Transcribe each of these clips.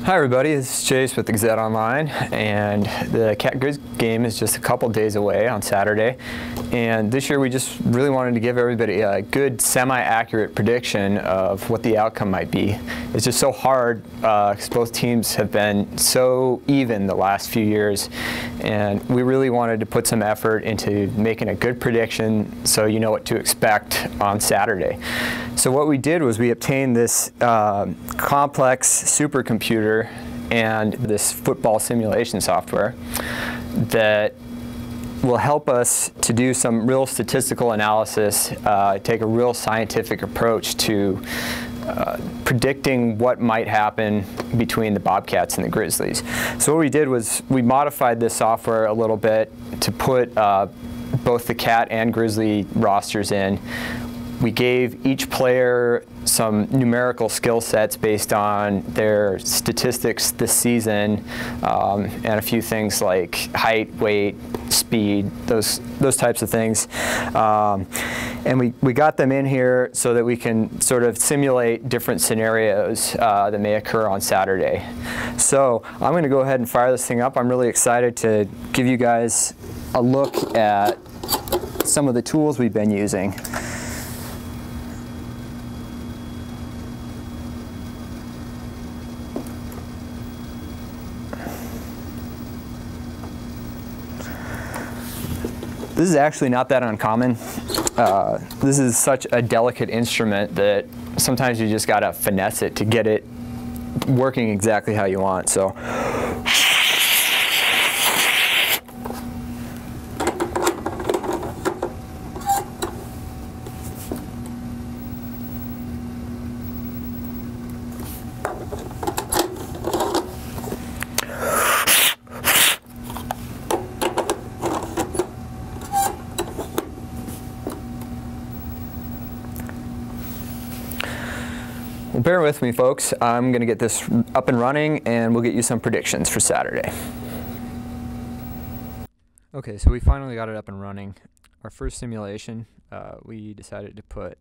Hi everybody, this is Chase with Gazette Online, and the Cat-Griz game is just a couple days away on Saturday. And this year we just really wanted to give everybody a good semi-accurate prediction of what the outcome might be. It's just so hard because both teams have been so even the last few years, and we really wanted to put some effort into making a good prediction so you know what to expect on Saturday. So what we did was we obtained this complex supercomputer and this football simulation software that will help us to do some real statistical analysis, take a real scientific approach to predicting what might happen between the Bobcats and the Grizzlies. So what we did was we modified this software a little bit to put both the Cat and Grizzly rosters in. We gave each player some numerical skill sets based on their statistics this season, and a few things like height, weight, speed, those types of things. And we got them in here so that we can sort of simulate different scenarios that may occur on Saturday. So I'm going to go ahead and fire this thing up. I'm really excited to give you guys a look at some of the tools we've been using. This is actually not that uncommon. This is such a delicate instrument that sometimes you just gotta finesse it to get it working exactly how you want. So. Well, bear with me, folks. I'm going to get this up and running, and we'll get you some predictions for Saturday. Okay, so we finally got it up and running. Our first simulation, we decided to put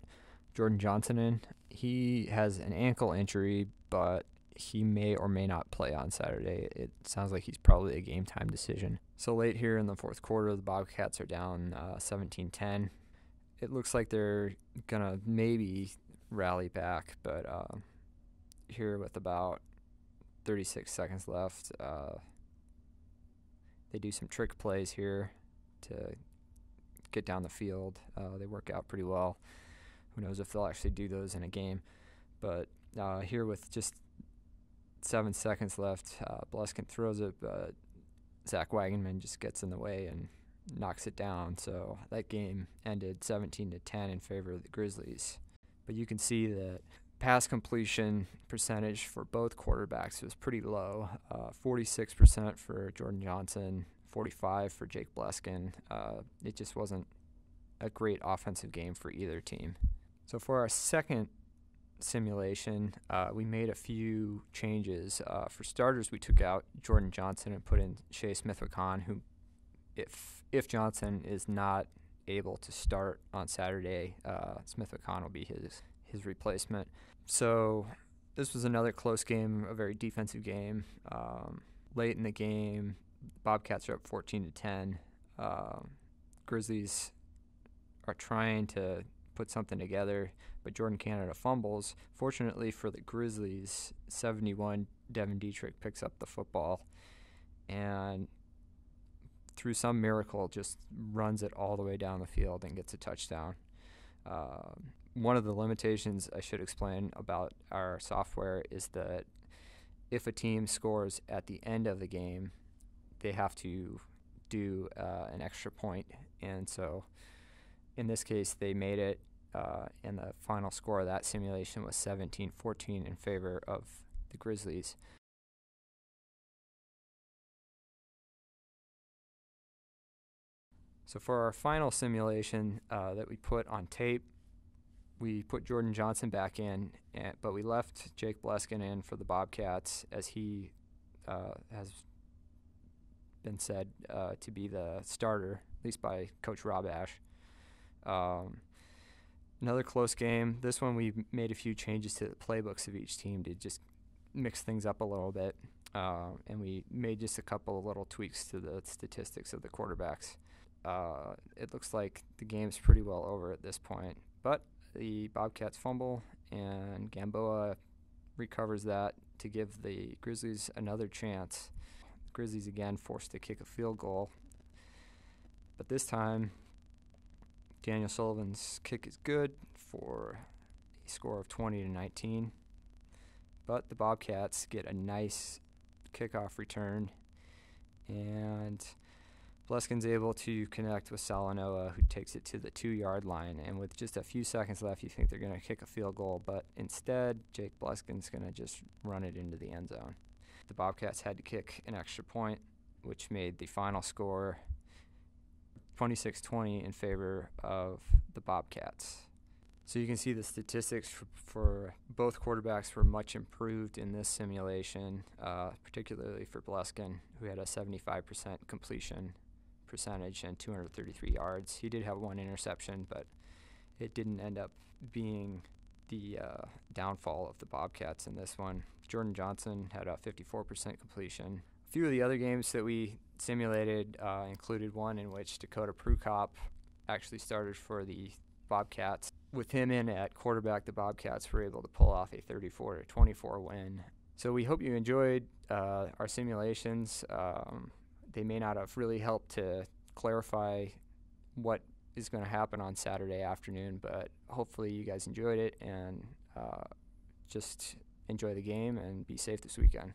Jordan Johnson in. He has an ankle injury, but he may or may not play on Saturday. It sounds like he's probably a game time decision. So late here in the fourth quarter, the Bobcats are down 17-10. It looks like they're going to maybe rally back, but here with about 36 seconds left, they do some trick plays here to get down the field. They work out pretty well. Who knows if they'll actually do those in a game, but here with just 7 seconds left, Bleskin throws it, but Zach Wagenman just gets in the way and knocks it down. So that game ended 17-10 in favor of the Grizzlies. But you can see that pass completion percentage for both quarterbacks was pretty low. 46% for Jordan Johnson, 45% for Jake Bleskin. It just wasn't a great offensive game for either team. So for our second simulation, we made a few changes. For starters, we took out Jordan Johnson and put in Shea Smith-McCon, who, if Johnson is not able to start on Saturday, Smith-McCon will be his replacement. So this was another close game, a very defensive game. Late in the game, Bobcats are up 14-10. Grizzlies are trying to put something together, but Jordan Canada fumbles. Fortunately for the Grizzlies, 71 Devin Dietrich picks up the football and through some miracle just runs it all the way down the field and gets a touchdown. One of the limitations I should explain about our software is that if a team scores at the end of the game, they have to do an extra point. And so in this case, they made it, and the final score of that simulation was 17-14 in favor of the Grizzlies. So for our final simulation that we put on tape, we put Jordan Johnson back in, but we left Jake Bleskin in for the Bobcats, as he has been said to be the starter, at least by Coach Rob Ash. Another close game. This one we made a few changes to the playbooks of each team to just mix things up a little bit, and we made just a couple of little tweaks to the statistics of the quarterbacks. It looks like the game's pretty well over at this point, but the Bobcats fumble, and Gamboa recovers that to give the Grizzlies another chance. The Grizzlies again forced to kick a field goal, but this time Daniel Sullivan's kick is good for a score of 20-19. But the Bobcats get a nice kickoff return, and Bleskin's able to connect with Salanoa, who takes it to the 2-yard line. And with just a few seconds left, you think they're going to kick a field goal, but instead, Jake Bleskin's going to just run it into the end zone. The Bobcats had to kick an extra point, which made the final score 26-20 in favor of the Bobcats. So you can see the statistics for both quarterbacks were much improved in this simulation, particularly for Bleskin, who had a 75% completion percentage and 233 yards. He did have one interception, but it didn't end up being the downfall of the Bobcats in this one. Jordan Johnson had a 54% completion. A few of the other games that we simulated included one in which Dakota Prukop actually started for the Bobcats. With him in at quarterback, the Bobcats were able to pull off a 34-24 win. So we hope you enjoyed our simulations. They may not have really helped to clarify what is going to happen on Saturday afternoon, but hopefully you guys enjoyed it, and just enjoy the game and be safe this weekend.